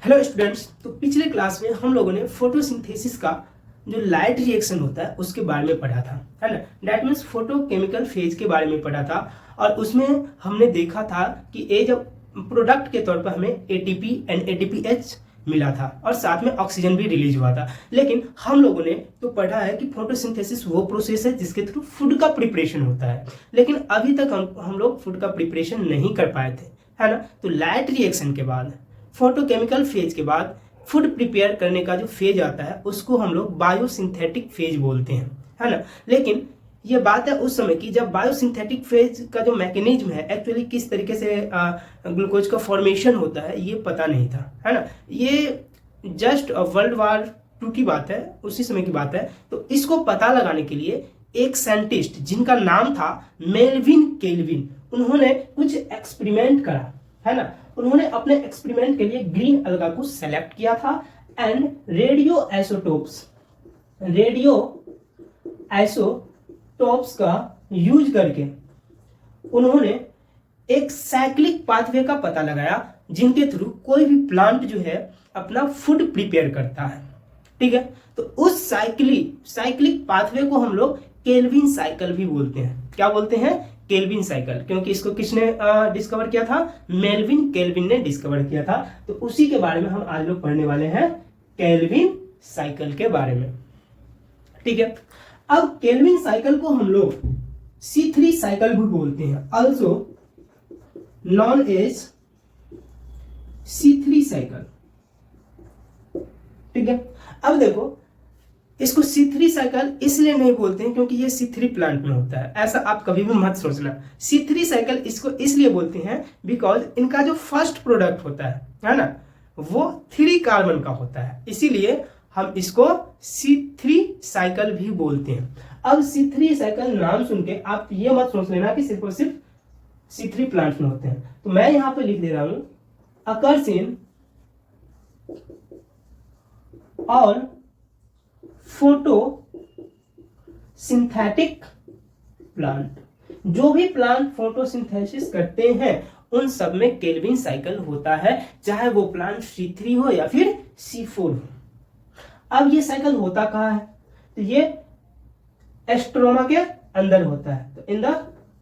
Hello students, तो पिछले class में हम लोगों ने फोटोसिंथेसिस का जो लाइट रिएक्शन होता है उसके बारे में पढ़ा था, है ना। दैट मीन्स फोटोकेमिकल फेज के बारे में पढ़ा था और उसमें हमने देखा था कि ये जब प्रोडक्ट के तौर पर हमें एटीपी एंड एटीपीएच मिला था और साथ में ऑक्सीजन भी रिलीज हुआ था। लेकिन हम लोगों ने तो पढ़ा है कि फोटोसिंथेसिस वो प्रोसेस है जिसके थ्रू फूड का प्रिपरेशन होता है, लेकिन अभी तक हम लोग फूड का प्रिपरेशन नहीं कर पाए थे, है ना। तो लाइट रिएक्शन के बाद, फोटोकेमिकल फेज के बाद फूड प्रिपेयर करने का जो फेज आता है उसको हम लोग बायोसिंथेटिक फेज बोलते हैं, है ना। लेकिन ये बात है उस समय की जब बायोसिंथेटिक फेज का जो मैकेनिज्म है एक्चुअली किस तरीके से ग्लूकोज का फॉर्मेशन होता है ये पता नहीं था, है ना। ये जस्ट वर्ल्ड वार 2 की बात है, उसी समय की बात है। तो इसको पता लगाने के लिए एक साइंटिस्ट जिनका नाम था मेल्विन केल्विन, उन्होंने कुछ एक्सपेरिमेंट करा, है ना। उन्होंने अपने एक्सपेरिमेंट के लिए ग्रीन अलगा को सेलेक्ट किया था एंड रेडियो आइसोटोप्स का यूज करके उन्होंने एक साइक्लिक पाथवे का पता लगाया जिनके थ्रू कोई भी प्लांट जो है अपना फूड प्रिपेयर करता है, ठीक है। तो उस साइक्लिक पाथवे को हम लोग केल्विन साइकिल भी बोलते हैं। क्या बोलते हैं? केल्विन साइकिल, क्योंकि इसको किसने डिस्कवर किया था? मेल्विन केल्विन ने डिस्कवर किया था। तो उसी के बारे में हम आज लोग पढ़ने वाले हैं, केल्विन साइकिल के बारे में, ठीक है। अब केल्विन साइकिल को हम लोग C3 साइकिल भी बोलते हैं, also known as C3 cycle, ठीक है। अब देखो, इसको C3 साइकिल इसलिए नहीं बोलते हैं क्योंकि ये C3 प्लांट में होता है, ऐसा आप कभी भी मत सोचना। C3 साइकिल इसको इसलिए बोलते हैं बिकॉज इनका जो फर्स्ट प्रोडक्ट होता है ना, वो 3 कार्बन का होता है, इसीलिए हम इसको C3 साइकिल भी बोलते हैं। अब C3 साइकिल नाम सुन के आप ये मत सोच लेना कि सिर्फ और सिर्फ C3 प्लांट में होते हैं। तो मैं यहां पे लिख दे रहा हूं अकर्स इन और फोटोसिंथेटिक प्लांट, जो भी प्लांट फोटोसिंथेसिस करते हैं उन सब में केल्विन साइकिल होता है, चाहे वो प्लांट C3 हो या फिर C4 हो। अब ये साइकिल होता कहाँ है? तो ये एस्ट्रोमा के अंदर होता है। तो इन द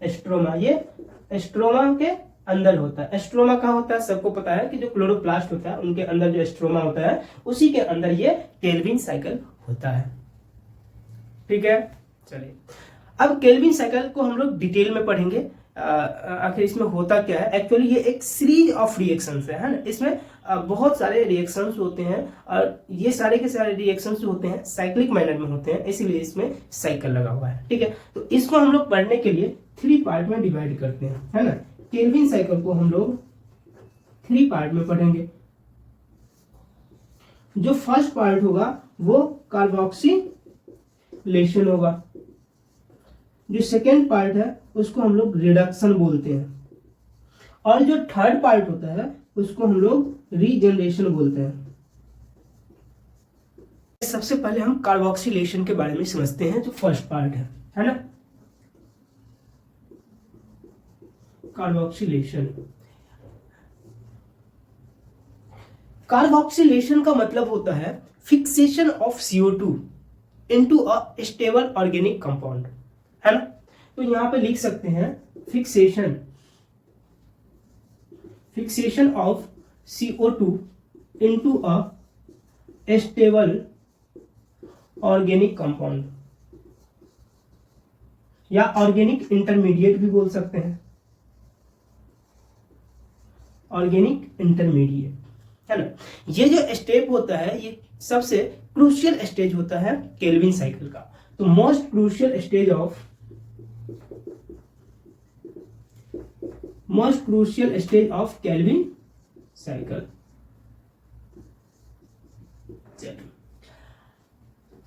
एस्ट्रोमा, ये एस्ट्रोमा के अंदर होता है। एस्ट्रोमा कहाँ होता है? सबको पता है कि जो क्लोरोप्लास्ट होता है उनके अंदर जो एस्ट्रोमा होता है उसी के अंदर ये केल्विन साइकिल होता है, ठीक है। चलिए, अब केल्विन साइकिल को हम लोग डिटेल में पढ़ेंगे। आखिर इसमें होता क्या है। एक्चुअली ये एक सीरीज ऑफ रिएक्शंस है ना। इसमें बहुत सारे रिएक्शंस होते हैं और ये सारे के सारे रिएक्शंस जो होते हैं साइक्लिक मैनर में होते हैं, इसीलिए इसमें साइकिल लगा हुआ है, ठीक है। तो इसको हम लोग पढ़ने के लिए 3 पार्ट में डिवाइड करते हैं, है ना। केल्विन साइकिल को हम लोग 3 पार्ट में पढ़ेंगे। जो फर्स्ट पार्ट होगा वो कार्बोक्सिलेशन होगा, जो सेकेंड पार्ट है उसको हम लोग रिडक्शन बोलते हैं, और जो थर्ड पार्ट होता है उसको हम लोग रीजनरेशन बोलते हैं। सबसे पहले हम कार्बोक्सिलेशन के बारे में समझते हैं, जो फर्स्ट पार्ट है ना। कार्बोक्सिलेशन का मतलब होता है fixation of CO2 into a stable organic compound, है ना। तो यहां पे लिख सकते हैं fixation of CO2 into a stable organic compound, या ऑर्गेनिक इंटरमीडिएट भी बोल सकते हैं, ऑर्गेनिक इंटरमीडिएट, है ना। ये जो स्टेप होता है ये सबसे क्रूशियल स्टेज होता है केल्विन साइकिल का। तो most crucial stage of Calvin cycle.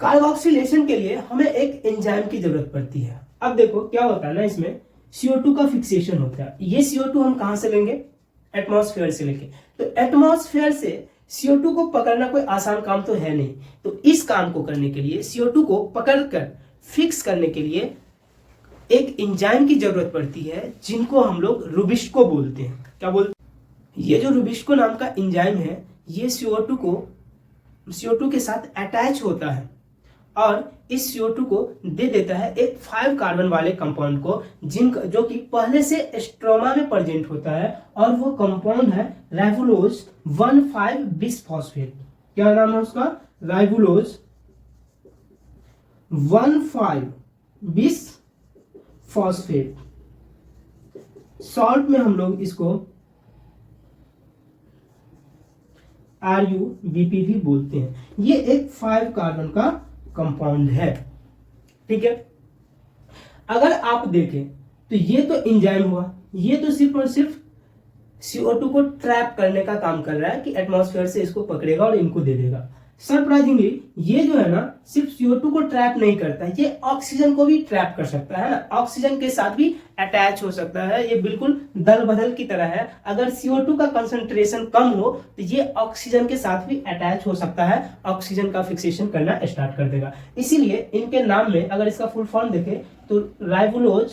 Carboxylation के लिए हमें एक एंजाइम की जरूरत पड़ती है। अब देखो क्या होता है ना, इसमें CO2 का फिक्सेशन होता है। ये CO2 हम कहां से लेंगे? एटमॉस्फेयर से लेंगे। तो एटमॉस्फेयर से CO2 को पकड़ना कोई आसान काम तो है नहीं। तो इस काम को करने के लिए, CO2 को पकड़कर फिक्स करने के लिए एक एंजाइम की जरूरत पड़ती है जिनको हम लोग रुबिस्को बोलते हैं। क्या बोलते हैं? ये जो रुबिस्को नाम का एंजाइम है ये CO2 के साथ अटैच होता है और इस CO2 को दे देता है एक 5 कार्बन वाले कंपाउंड को, जो कि पहले से स्ट्रोमा में प्रेजेंट होता है, और वो कंपाउंड है राइबोलोज 1,5 बिसफॉस्फेट। क्या नाम है उसका? राइबोलोज 1,5 बिसफॉस्फेट। शॉर्ट में हम लोग इसको RUBP भी बोलते हैं। ये एक 5 कार्बन का कंपाउंड है, ठीक है। अगर आप देखें तो ये तो एंजाइम हुआ, ये तो सिर्फ और सिर्फ CO2 को ट्रैप करने का काम कर रहा है कि एटमॉस्फेयर से इसको पकड़ेगा और इनको दे देगा। सरप्राइजिंगली ये जो है ना सिर्फ CO2 को ट्रैप नहीं करता है, ये ऑक्सीजन को भी ट्रैप कर सकता है ना, ऑक्सीजन के साथ भी अटैच हो सकता है। ये बिल्कुल दल बदल की तरह है। अगर CO2 का कंसंट्रेशन कम हो तो ये ऑक्सीजन के साथ भी अटैच हो सकता है, ऑक्सीजन का फिक्सेशन करना स्टार्ट कर देगा। इसीलिए इनके नाम में अगर इसका फुल फॉर्म देखें तो राइबोलोज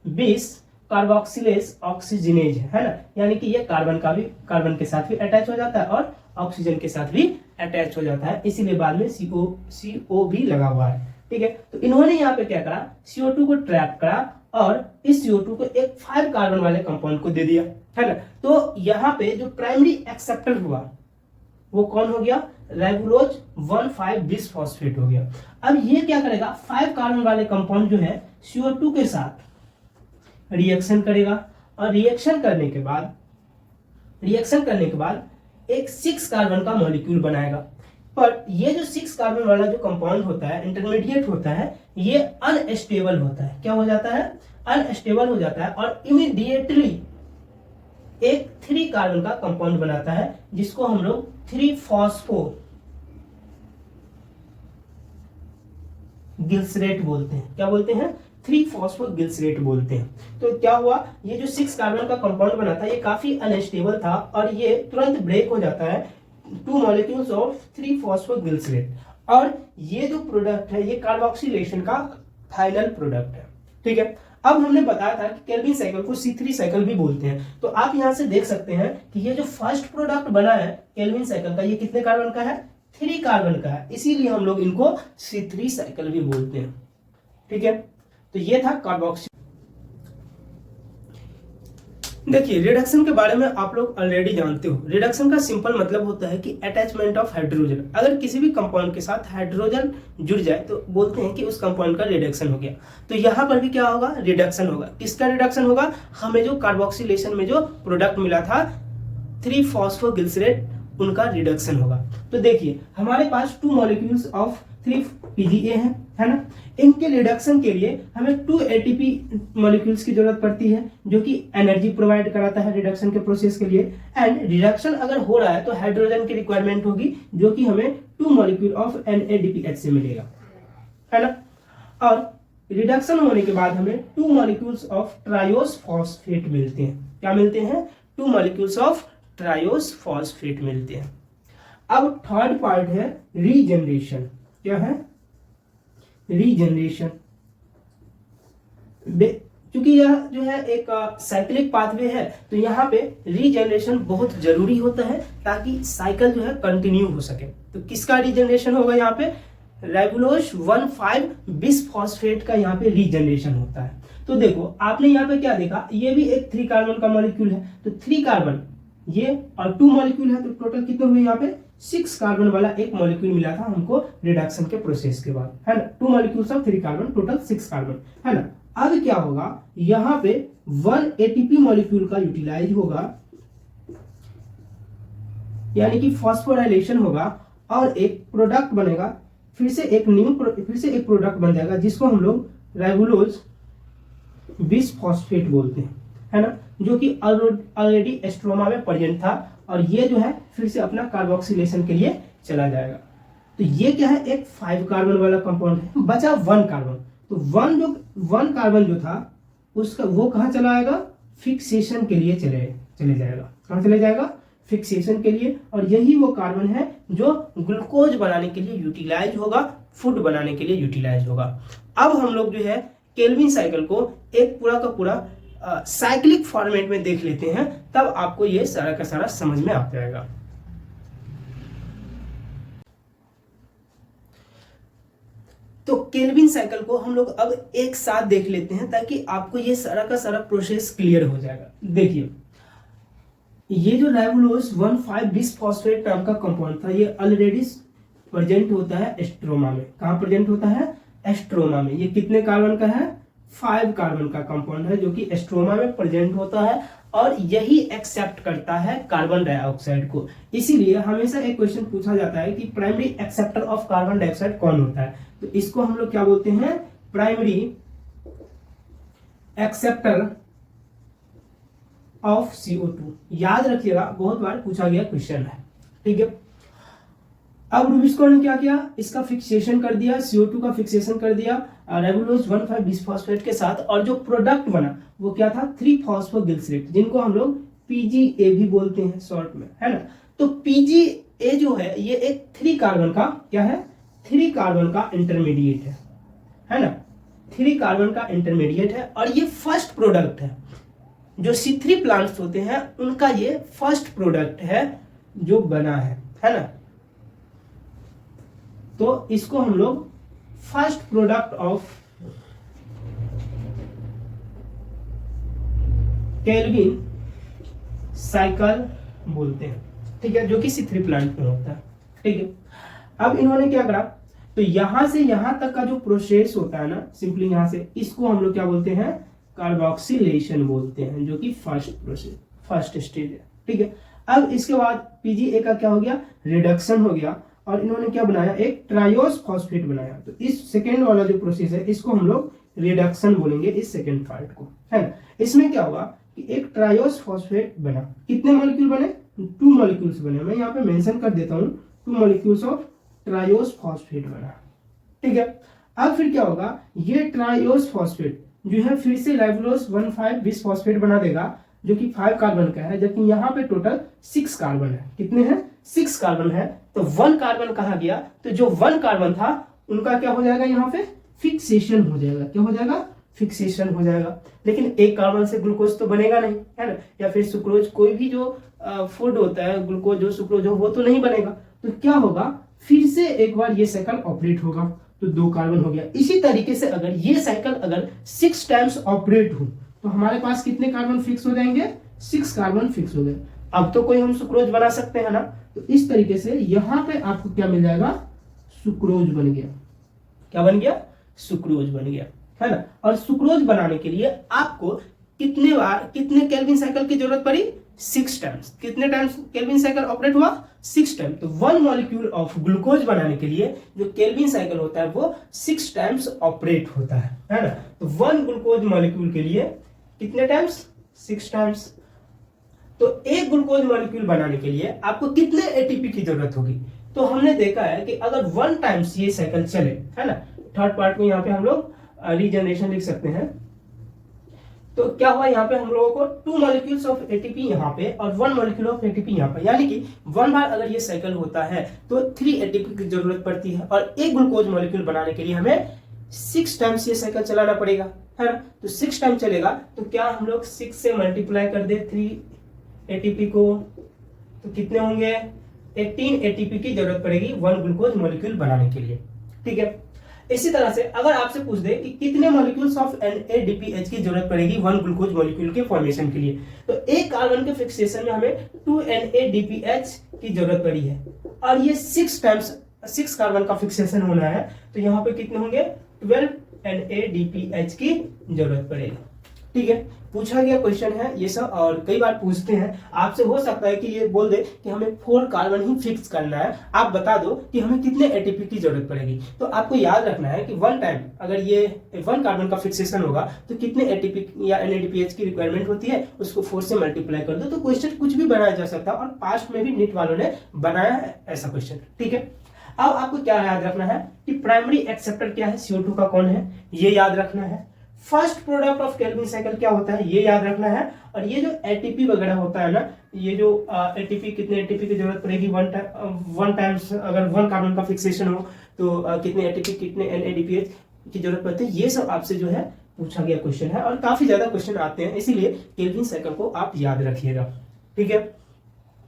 बिस कार्बोक्सिलेज ऑक्सीजनेज है ना, यानी कि ये कार्बन के साथ भी अटैच हो जाता है और ऑक्सीजन के साथ भी अटैच हो जाता है, इसीलिए बाद में CO भी लगा हुआ है, ठीक है। तो इन्होंने यहाँ पे क्या करा, CO2 को ट्रैप करा और इस CO2 को एक 5 कार्बन वाले कंपाउंड को दे दिया, है ना। तो यहाँ पे जो प्राइमरी एक्सेप्टर हुआ वो कौन हो गया? राइबोलोज 1,5 बिसफॉस्फेट हो गया। अब ये क्या करेगा, 5 कार्बन वाले कंपाउंड जो है CO2 के साथ रिएक्शन करेगा और रिएक्शन करने के बाद एक 6 कार्बन का मॉलिक्यूल बनाएगा। पर ये जो 6 कार्बन वाला जो कंपाउंड होता है, इंटरमीडिएट होता है, ये अनस्टेबल होता है। क्या हो जाता है? अनस्टेबल हो जाता है और इमीडिएटली एक 3 कार्बन का कंपाउंड बनाता है, जिसको हम लोग 3-फॉस्फोगिल्सरेट बोलते हैं। क्या बोलते हैं? 3-फॉस्फोगिल्सरेट बोलते हैं। तो क्या हुआ, ये जो 6 कार्बन का कंपाउंड बना था ये काफी अनस्टेबल था और ये तुरंत ब्रेक हो जाता है 2 मॉलिक्यूल्स ऑफ 3-फॉस्फोगिल्सरेट, और ये जो प्रोडक्ट है ये कार्बोक्सिलेशन का फाइनल प्रोडक्ट है, ठीक है। अब हमने बताया था कि केल्विन साइकिल को C3 साइकिल भी बोलते हैं। तो आप यहां से देख सकते हैं कि ये जो फर्स्ट प्रोडक्ट बना है केल्विन साइकिल का, ये कितने कार्बन का है? 3 कार्बन का है, इसीलिए हम लोग इनको C3 साइकिल भी बोलते हैं, ठीक है। तो ये था कार्बोक्सी। देखिए, रिडक्शन के बारे में आप लोग ऑलरेडी जानते हो। रिडक्शन का सिंपल मतलब होता है कि अटैचमेंट ऑफ हाइड्रोजन। अगर किसी भी कंपाउंड के साथ हाइड्रोजन जुड़ जाए तो बोलते हैं कि उस कंपाउंड का रिडक्शन हो गया। तो यहाँ पर भी क्या होगा? रिडक्शन होगा। किसका रिडक्शन होगा? हमें जो कार्बोक्सिलेशन में जो प्रोडक्ट मिला था 3-फॉस्फोगिल्सरेट, उनका रिडक्शन होगा। तो देखिए, हमारे पास 2 मॉलिक्यूल्स ऑफ 3-PGA है ना। इनके रिडक्शन के लिए हमें 2 ATP मॉलिक्यूल्स की जरूरत पड़ती है, जो कि एनर्जी प्रोवाइड कराता है रिडक्शन के प्रोसेस के लिए। एंड रिडक्शन अगर हो रहा है तो हाइड्रोजन की रिक्वायरमेंट होगी, जो कि हमें 2 मॉलिक्यूल ऑफ NADPH से मिलेगा, है ना। और रिडक्शन होने के बाद हमें 2 मॉलिक्यूल्स ऑफ ट्रायोस फॉस्फेट मिलते हैं। क्या मिलते हैं? 2 मॉलिक्यूल्स ऑफ ट्रायोस फॉस्फेट मिलते हैं। अब थर्ड पार्ट है रीजनरेशन। क्या है? रीजनरेशन। क्योंकि यह जो है एक साइक्लिक पाथवे है, तो यहाँ पे रीजनरेशन बहुत जरूरी होता है ताकि साइकिल जो है कंटिन्यू हो सके। तो किसका रीजनरेशन होगा यहाँ पे? राइबोलोज 1,5 बिसफॉस्फेट का यहाँ पे रीजनरेशन होता है। तो देखो, आपने यहाँ पे क्या देखा, ये भी एक 3 कार्बन का मॉलिक्यूल है। तो 3 कार्बन ये और 2 मॉलिक्यूल है, तो टोटल कितने हुए यहाँ पे? 6 कार्बन वाला एक मॉलिक्यूल मिला था हमको रिडक्शन के प्रोसेस के बाद, है ना। 2 molecules of 3 carbon, total 6 carbon, है ना। अब क्या होगा, यहाँ पे 1 ATP मॉलिक्यूल का यूटिलाइज होगा, यानी कि फॉस्फोराइलेशन होगा और एक प्रोडक्ट बनेगा, फिर से एक प्रोडक्ट बन जाएगा, जिसको हम लोग राइबोलोज बिसफॉस्फेट बोलते हैं, है ना, जो कि ऑलरेडी स्ट्रोमा में प्रेजेंट था और ये जो है फिर से अपना कार्बोक्सिलेशन के लिए चला जाएगा। तो ये क्या है? एक 5 कार्बन वाला कंपाउंड है। बचा 1 कार्बन। तो 1 कार्बन जो था उसका वो कहाँ चला आएगा? फिक्सेशन के लिए चले जाएगा। कहाँ चले जाएगा? फिक्सेशन के लिए। और यही वो कार्बन है जो ग्लूकोज बनाने के लिए यूटिलाइज होगा, फूड बनाने के लिए यूटिलाइज होगा। अब हम लोग जो है केल्विन साइकिल को एक पूरा का पूरा साइक्लिक फॉर्मेट में देख लेते हैं, तब आपको ये सारा का सारा समझ में आ जाएगा। तो केल्विन साइकिल को हम लोग अब एक साथ देख लेते हैं ताकि आपको ये सारा का सारा प्रोसेस क्लियर हो जाएगा। देखिए, ये जो राइबोलोज 1,5 बिसफॉस्फेट नाम का कंपाउंड था, ये ऑलरेडी प्रेजेंट होता है एस्ट्रोमा में। कहाँ प्रेजेंट होता है? एस्ट्रोमा में। ये कितने कार्बन का है? 5 कार्बन का कंपाउंड है जो कि एस्ट्रोमा में प्रेजेंट होता है और यही एक्सेप्ट करता है कार्बन डाइऑक्साइड को। इसीलिए हमेशा एक क्वेश्चन पूछा जाता है कि primary acceptor of carbon dioxide कौन होता है? तो इसको हम लोग क्या बोलते हैं? Primary acceptor of CO2। याद रखिएगा, बहुत बार पूछा गया क्वेश्चन है। ठीक है, अब रूबिस्को ने क्या किया? इसका फिक्सेशन कर दिया, CO2 का फिक्सेशन कर दिया राइबोलोज 1,5 बिसफॉस्फेट के साथ, और जो प्रोडक्ट बना वो क्या था? 3-फॉस्फोग्लिसरेट, जिनको हम लोग PGA भी बोलते हैं शॉर्ट में, है ना। तो PGA जो है ये एक 3 कार्बन का क्या है? 3 कार्बन का इंटरमीडिएट है ना। 3 कार्बन का इंटरमीडिएट है और ये फर्स्ट प्रोडक्ट है। जो C3 प्लांट्स होते हैं उनका ये फर्स्ट प्रोडक्ट है जो बना है ना। तो इसको हम लोग first product of Calvin cycle बोलते हैं। ठीक है, जो कि C3 प्लांट में होता है। ठीक है, अब इन्होंने क्या करा? तो यहां से यहां तक का जो प्रोसेस होता है ना, सिंपली यहां से, इसको हम लोग क्या बोलते हैं? कार्बोक्सिलेशन बोलते हैं, जो कि फर्स्ट प्रोसेस, फर्स्ट स्टेज है। ठीक है, अब इसके बाद PGA का क्या हो गया? रिडक्शन हो गया और इन्होंने क्या बनाया? एक ट्रायोस फॉस्फेट बनाया। तो इस सेकेंड वाला जो प्रोसेस है इसको हम लोग रिडक्शन बोलेंगे, इस सेकेंड पार्ट को, है ना। इसमें क्या होगा कि एक ट्रायोस फॉस्फेट बना। कितने मॉलिक्यूल बने? 2 मॉलिक्यूल्स बने। मैं यहाँ पे मेंशन कर देता हूँ, 2 मॉलिक्यूल्स ऑफ ट्रायोस फॉस्फेट बना। ठीक है, अब फिर क्या होगा? ये ट्रायोस फॉस्फेट जो है फिर से राइबोलोज 1,5 बिसफॉस्फेट बना देगा, जो कि 5 कार्बन का है, जबकि यहाँ पे टोटल 6 कार्बन है। कितने हैं? 6 कार्बन है। तो 1 कार्बन कहा गया, तो जो 1 कार्बन था उनका क्या हो जाएगा? यहाँ पे फिक्सेशन हो जाएगा। क्या हो जाएगा? फिक्सेशन हो जाएगा। लेकिन एक कार्बन से ग्लूकोज तो बनेगा नहीं, है ना, या फिर सुक्रोज, कोई भी जो फूड होता है, ग्लूकोज हो, सुक्रोज हो, वो तो नहीं बनेगा। तो क्या होगा? फिर से एक बार ये साइकिल ऑपरेट होगा, तो 2 कार्बन हो गया। इसी तरीके से अगर ये साइकिल अगर 6 टाइम्स ऑपरेट हो तो हमारे पास कितने कार्बन फिक्स हो जाएंगे? 6 कार्बन फिक्स हो गए। अब तो कोई हम सुक्रोज बना सकते हैं ना। तो इस तरीके से यहां पे आपको क्या मिल जाएगा? सुक्रोज बन गया। क्या बन गया? सुक्रोज बन गया, है ना। और सुक्रोज बनाने के लिए आपको कितने केल्विन साइकिल की जरूरत पड़ी? 6 टाइम्स। कितने टाइम्स केल्विन साइकिल ऑपरेट हुआ? 6 टाइम। तो 1 मॉलिक्यूल ऑफ ग्लूकोज बनाने के लिए जो केल्विन साइकिल होता है वो 6 टाइम्स ऑपरेट होता है ना। तो 1 ग्लूकोज मॉलिक्यूल के लिए कितने टाइम्स? 6 टाइम्स। तो एक ग्लूकोज मॉलिक्यूल बनाने के लिए आपको कितने ATP की जरूरत होगी? तो हमने देखा है कि अगर 1 टाइम्स ये साइकिल चले, है ना, थर्ड पार्ट में यहाँ पे हम लोग रीजनरेशन लिख सकते हैं। तो क्या हुआ? यहाँ पे हम लोगों को 2 मॉलिक्यूल्स ऑफ ATP यहाँ पे और 1 मॉलिक्यूल ऑफ ATP यहाँ पे, यानी कि 1 बार अगर ये साइकिल होता है तो 3 ATP की जरूरत पड़ती है। और एक ग्लूकोज मॉलिक्यूल बनाने के लिए हमें 6 टाइम्स ये साइकिल चलाना पड़ेगा, है ना। तो 6 टाइम चलेगा, तो क्या हम लोग 6 से मल्टीप्लाई कर दे 3 ATP को, तो कितने होंगे? 18 ATP की जरूरत पड़ेगी 1 ग्लूकोज मॉलिक्यूल बनाने के लिए। ठीक है, इसी तरह से अगर आपसे पूछ दे कि कितने मॉलिक्यूल्स ऑफ NADPH की जरूरत पड़ेगी 1 ग्लूकोज मॉलिक्यूल के फॉर्मेशन के लिए, तो एक कार्बन के फिक्सेशन में हमें 2 NADPH की जरूरत पड़ी है और ये 6 कार्बन का फिक्सेशन होना है, तो यहाँ पे कितने होंगे? 12 NADPH की जरूरत पड़ेगी। ठीक है, पूछा गया क्वेश्चन है ये सब, और कई बार पूछते हैं आपसे, हो सकता है कि ये बोल दे कि हमें 4 कार्बन ही फिक्स करना है, आप बता दो कि हमें कितने ATP की जरूरत पड़ेगी। तो आपको याद रखना है कि 1 टाइम अगर ये 1 कार्बन का फिक्सेशन होगा तो कितने ATP या NADPH की रिक्वायरमेंट होती है, उसको 4 से मल्टीप्लाई कर दो। तो क्वेश्चन कुछ भी बनाया जा सकता है और पास्ट में भी नीट वालों ने बनाया है ऐसा क्वेश्चन। ठीक है, अब आपको क्या याद रखना है कि प्राइमरी एक्सेप्टर क्या है, CO2 का कौन है, ये याद रखना है। First product of Calvin cycle क्या होता है, ये याद रखना है। और ये जो ATP वगैरह होता है ना, ये जो ATP, कितने ATP की जरूरत पड़ेगी 1 टाइम्स, अगर 1 कार्बन का फिक्सेशन हो तो कितने ATP, कितने NADPH की जरूरत पड़ती है, ये सब आपसे जो है पूछा गया क्वेश्चन है और काफी ज्यादा क्वेश्चन आते हैं, इसीलिए केल्विन साइकिल को आप याद रखिएगा। ठीक है,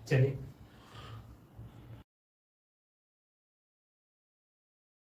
चलिए।